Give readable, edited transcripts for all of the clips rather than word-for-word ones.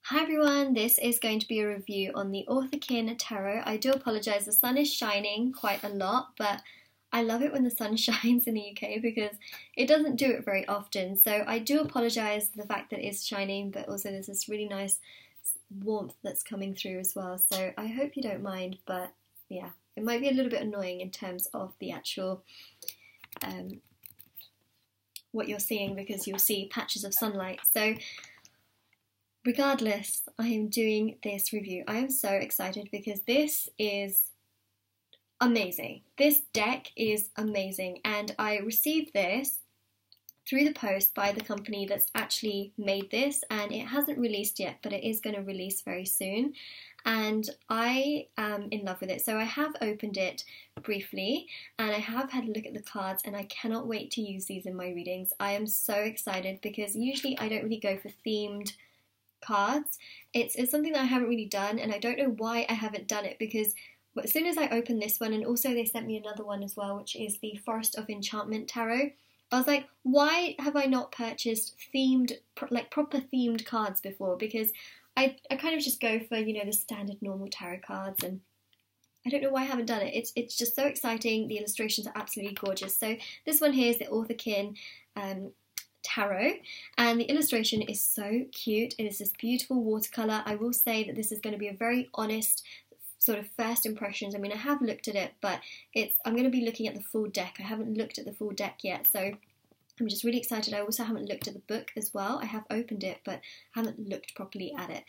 Hi everyone, this is going to be a review on the Otherkin Tarot. I do apologise, the sun is shining quite a lot, but I love it when the sun shines in the UK because it doesn't do it very often. So I do apologise for the fact that it's shining, but also there's this really nice warmth that's coming through as well. So I hope you don't mind, but yeah, it might be a little bit annoying in terms of the actual what you're seeing, because you'll see patches of sunlight. So regardless, I am doing this review. I am so excited because this is amazing. This deck is amazing, and I received this through the post by the company that's actually made this, and it hasn't released yet, but it is going to release very soon, and I am in love with it. So I have opened it briefly and I have had a look at the cards, and I cannot wait to use these in my readings. I am so excited because usually I don't really go for themed cards. It's something that I haven't really done, and I don't know why I haven't done it, because as soon as I opened this one, and also they sent me another one as well, which is the Forest of Enchantment Tarot, I was like, why have I not purchased themed, like proper themed cards before? Because I kind of just go for, you know, the standard normal tarot cards, and I don't know why I haven't done it. It's just so exciting. The illustrations are absolutely gorgeous. So this one here is the Otherkin Tarot, and the illustration is so cute. It is this beautiful watercolour. I will say that this is going to be a very honest sort of first impressions. I mean, I have looked at it, but I'm going to be looking at the full deck. I haven't looked at the full deck yet, so I'm just really excited. I also haven't looked at the book as well. I have opened it, but I haven't looked properly at it.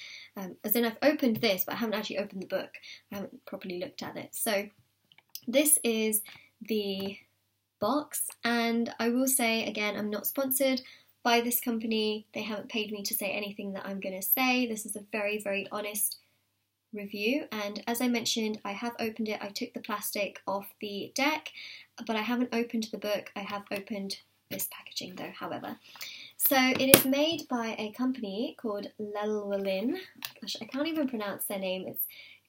As in, I've opened this, but I haven't actually opened the book. I haven't properly looked at it. So this is the box, and I will say again, I'm not sponsored by this company. They haven't paid me to say anything that I'm going to say. This is a very, very honest review, and as I mentioned, I have opened it. I took the plastic off the deck, but I haven't opened the book. I have opened this packaging though, however. So it is made by a company called Lenormand. Gosh, I can't even pronounce their name.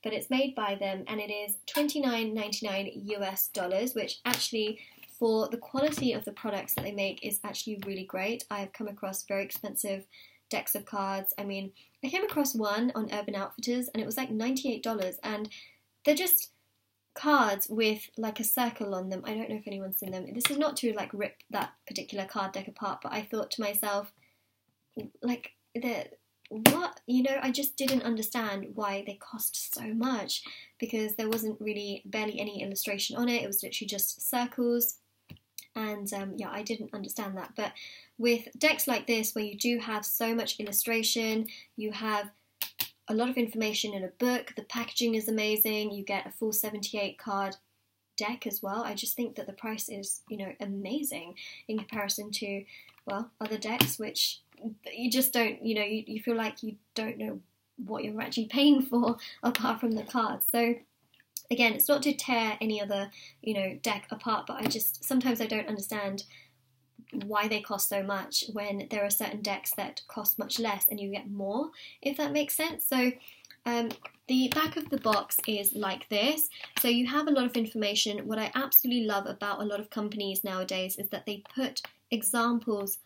But it's made by them, and it is $29.99 US, which actually, for the quality of the products that they make, is actually really great. I have come across very expensive decks of cards. I mean, I came across one on Urban Outfitters and it was like $98, and they're just cards with like a circle on them. I don't know if anyone's seen them. This is not to like rip that particular card deck apart, but I thought to myself, like, what? You know, I just didn't understand why they cost so much, because there wasn't really barely any illustration on it. It was literally just circles. And yeah, I didn't understand that. But with decks like this, where you do have so much illustration, you have a lot of information in a book, the packaging is amazing, you get a full 78 card deck as well. I just think that the price is, you know, amazing in comparison to, well, other decks, which you just don't, you know, you feel like you don't know what you're actually paying for apart from the cards. So again, it's not to tear any other, you know, deck apart, but sometimes I don't understand why they cost so much when there are certain decks that cost much less and you get more, if that makes sense. So the back of the box is like this. So you have a lot of information. What I absolutely love about a lot of companies nowadays is that they put examples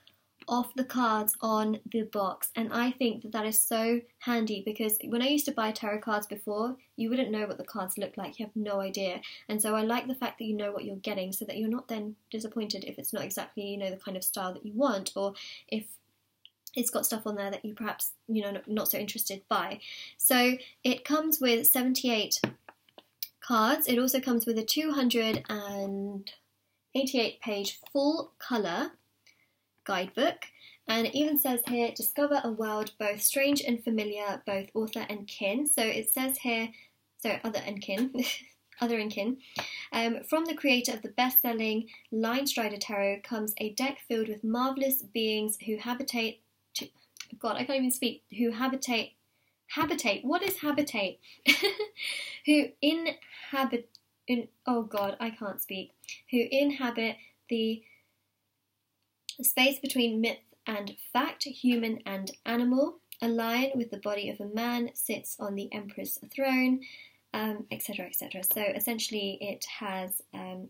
of the cards on the box, and I think that that is so handy, because when I used to buy tarot cards before, you wouldn't know what the cards look like. You have no idea, and so I like the fact that you know what you're getting, so that you're not then disappointed if it's not exactly, you know, the kind of style that you want, or if it's got stuff on there that you perhaps, you know, not so interested by. So it comes with 78 cards. It also comes with a 288 page full colour guidebook, and it even says here, discover a world both strange and familiar, both author and kin. So it says here, so other and kin, other and kin. From the creator of the best-selling Line Strider Tarot comes a deck filled with marvellous beings who habitate, God, I can't even speak, who habitate, what is habitate? Who inhabit, oh God, I can't speak, who inhabit the space between myth and fact, human and animal. A lion with the body of a man sits on the emperor's throne, etc., etc. So essentially it has,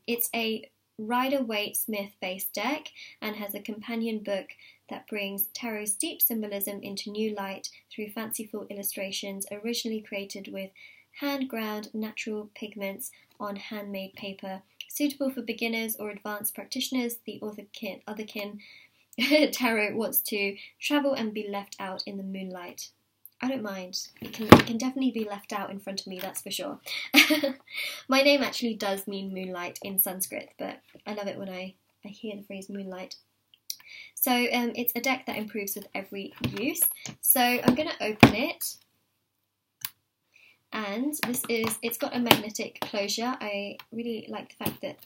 it's a Rider-Waite Smith based deck, and has a companion book that brings tarot's deep symbolism into new light through fanciful illustrations originally created with hand-ground natural pigments on handmade paper. Suitable for beginners or advanced practitioners, the Otherkin tarot wants to travel and be left out in the moonlight. I don't mind. It can definitely be left out in front of me, that's for sure. My name actually does mean moonlight in Sanskrit, but I love it when I hear the phrase moonlight. So it's a deck that improves with every use. So I'm going to open it. And it's got a magnetic closure. I really like the fact that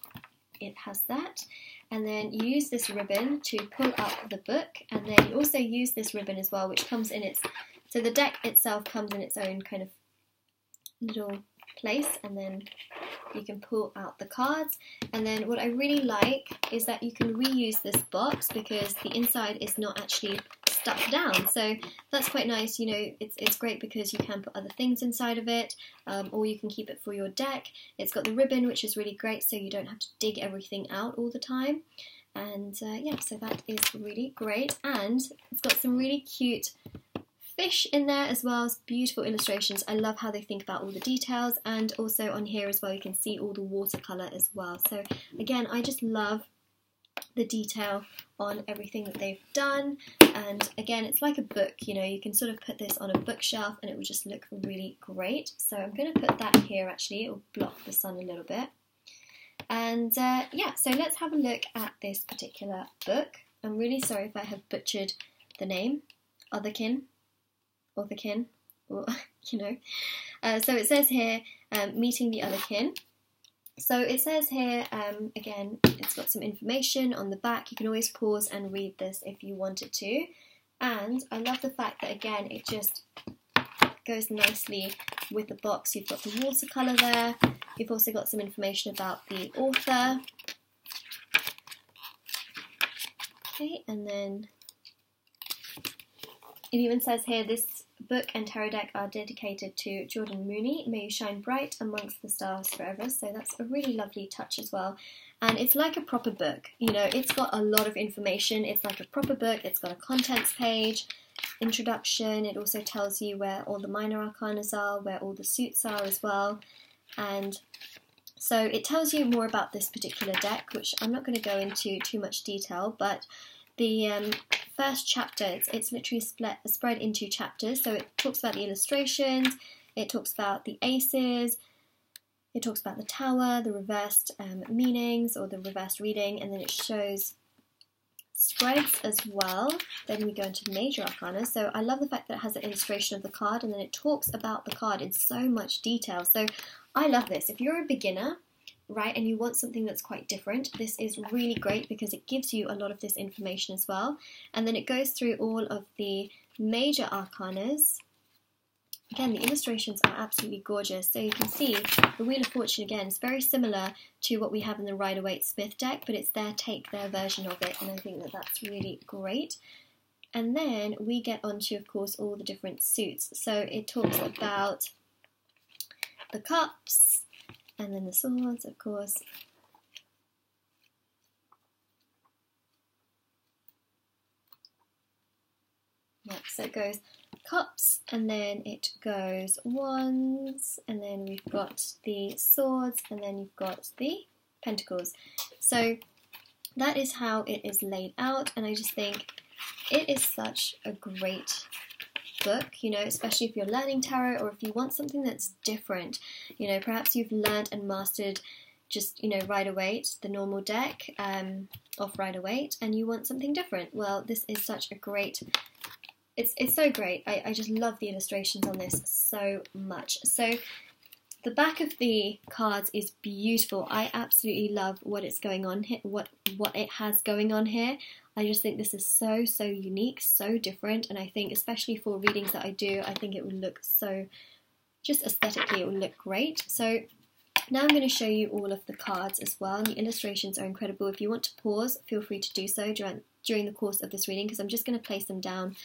it has that. And then you use this ribbon to pull up the book. And then you also use this ribbon as well, which comes in its... So the deck itself comes in its own kind of little place, and then you can pull out the cards. And then what I really like is that you can reuse this box because the inside is not actually stuck down. So that's quite nice. You know, it's great because you can put other things inside of it, or you can keep it for your deck. It's got the ribbon, which is really great, so you don't have to dig everything out all the time. And yeah, so that is really great. And it's got some really cute fish in there as well as beautiful illustrations. I love how they think about all the details, and also on here as well you can see all the watercolour as well. So again, I just love the detail on everything that they've done. And again, it's like a book, you know, you can sort of put this on a bookshelf and it will just look really great. So I'm going to put that here actually, it will block the sun a little bit. And yeah, so let's have a look at this particular book. I'm really sorry if I have butchered the name, Otherkin, or, you know. So it says here, meeting the Otherkin. So it says here, again, it's got some information on the back. You can always pause and read this if you wanted to. And I love the fact that, again, it just goes nicely with the box. You've got the watercolour there. You've also got some information about the author. Okay, and then it even says here, this book and tarot deck are dedicated to Jordan Mooney. May you shine bright amongst the stars forever. So that's a really lovely touch as well. And it's like a proper book. You know, it's got a lot of information. It's like a proper book. It's got a contents page, introduction. It also tells you where all the minor arcanas are, where all the suits are as well. And so it tells you more about this particular deck, which I'm not going to go into too much detail, but the first chapter, it's literally spread into chapters. So it talks about the illustrations, it talks about the aces, it talks about the tower, the reversed meanings or the reversed reading, and then it shows spreads as well. Then we go into major arcana. So I love the fact that it has an illustration of the card, and then it talks about the card in so much detail. So I love this. If you're a beginner, right, and you want something that's quite different, this is really great because it gives you a lot of this information as well. And then it goes through all of the major arcanas. Again, the illustrations are absolutely gorgeous. So you can see the Wheel of Fortune again is very similar to what we have in the Rider-Waite Smith deck, but it's their version of it, and I think that that's really great. And then we get onto, of course, all the different suits. So it talks about the cups, and then the swords, of course. Yep, so it goes cups, and then it goes wands, and then we've got the swords, and then you've got the pentacles. So that is how it is laid out, and I just think it is such a great book, you know, especially if you're learning tarot or if you want something that's different. You know, perhaps you've learned and mastered just, you know, Rider-Waite, the normal deck of Rider-Waite, and you want something different. Well, this is such a great, it's so great. I just love the illustrations on this so much. So the back of the cards is beautiful. I absolutely love what it's going on here, what it has going on here. I just think this is so unique, so different, and I think especially for readings that I do, I think it would look so, just aesthetically, it would look great. So now I'm going to show you all of the cards as well, and the illustrations are incredible. If you want to pause, feel free to do so during the course of this reading, because I'm just going to place them down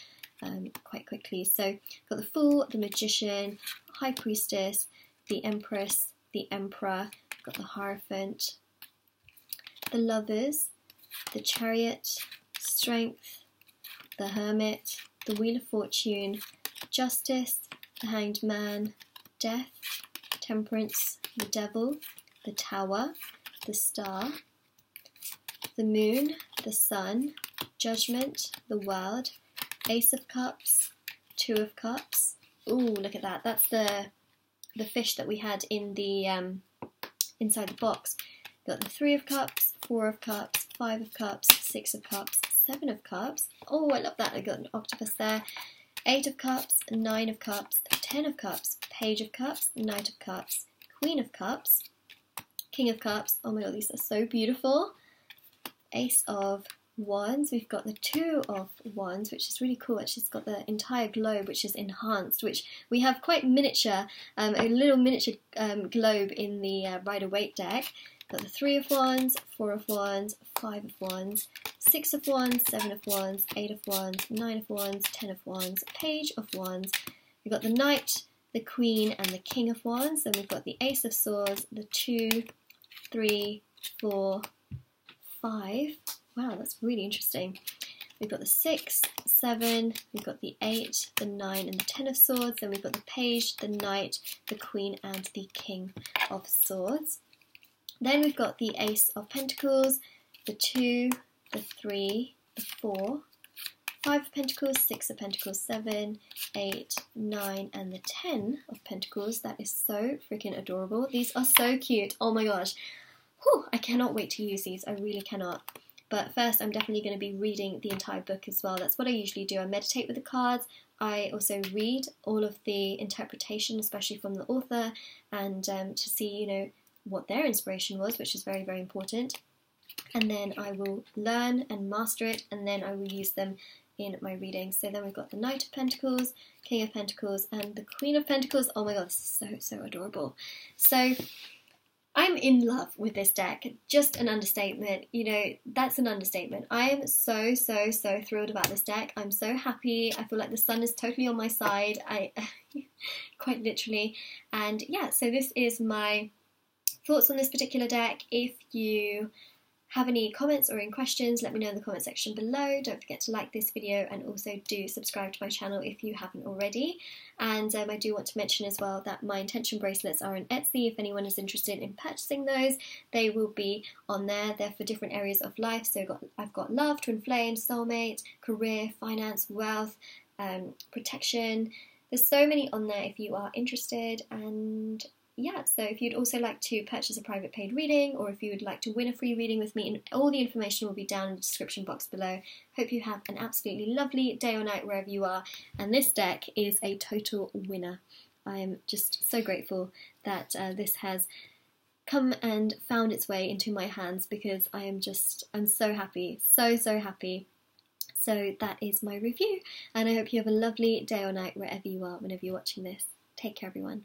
quite quickly. So got the Fool, the Magician, High Priestess, the Empress, the Emperor, got the Hierophant, the Lovers, the Chariot, Strength, the Hermit, the Wheel of Fortune, Justice, the Hanged Man, Death, Temperance, the Devil, the Tower, the Star, the Moon, the Sun, Judgment, the World, Ace of Cups, Two of Cups. Ooh, look at that. That's the fish that we had in the inside the box. Got the Three of Cups, Four of Cups, Five of Cups, Six of Cups, Seven of Cups. Oh, I love that. I got an octopus there. Eight of Cups, Nine of Cups, Ten of Cups, Page of Cups, Knight of Cups, Queen of Cups, King of Cups. Oh my god, these are so beautiful. Ace of Wands. We've got the Two of Wands, which is really cool. Actually, it's got the entire globe, which is enhanced, which we have quite miniature, a little miniature globe in the Rider-Waite deck. Got the Three of Wands, Four of Wands, Five of Wands, Six of Wands, Seven of Wands, Eight of Wands, Nine of Wands, Ten of Wands, Page of Wands. We've got the Knight, the Queen, and the King of Wands. Then we've got the Ace of Swords, the 2, 3, 4, 5. Wow, that's really interesting. We've got the 6, 7, we've got the 8, the 9, and the 10 of Swords. Then we've got the Page, the Knight, the Queen, and the King of Swords. Then we've got the Ace of Pentacles, the 2, the 3, the 4, 5 of Pentacles, 6 of Pentacles, 7, 8, 9, and the 10 of Pentacles. That is so freaking adorable. These are so cute. Oh my gosh. Whew, I cannot wait to use these. I really cannot. But first, I'm definitely going to be reading the entire book as well. That's what I usually do. I meditate with the cards. I also read all of the interpretation, especially from the author, and to see, you know, what their inspiration was, which is very, very important. And then I will learn and master it, and then I will use them in my reading. So then we've got the Knight of Pentacles, King of Pentacles, and the Queen of Pentacles. Oh my god, this is so adorable. So I'm in love with this deck. Just an understatement. You know, that's an understatement. I am so thrilled about this deck. I'm so happy. I feel like the sun is totally on my side. Quite literally. And yeah, so this is my thoughts on this particular deck. If you have any comments or any questions, let me know in the comment section below. Don't forget to like this video, and also do subscribe to my channel if you haven't already. And I do want to mention as well that my intention bracelets are on Etsy. If anyone is interested in purchasing those, they will be on there. They're for different areas of life. So I've got love, twin flame, soulmate, career, finance, wealth, protection. There's so many on there if you are interested. And yeah, so if you'd also like to purchase a private paid reading, or if you would like to win a free reading with me, and all the information will be down in the description box below. Hope you have an absolutely lovely day or night wherever you are, and this deck is a total winner. I am just so grateful that this has come and found its way into my hands, because I'm so happy, so happy. So that is my review, and I hope you have a lovely day or night wherever you are, whenever you're watching this. Take care, everyone.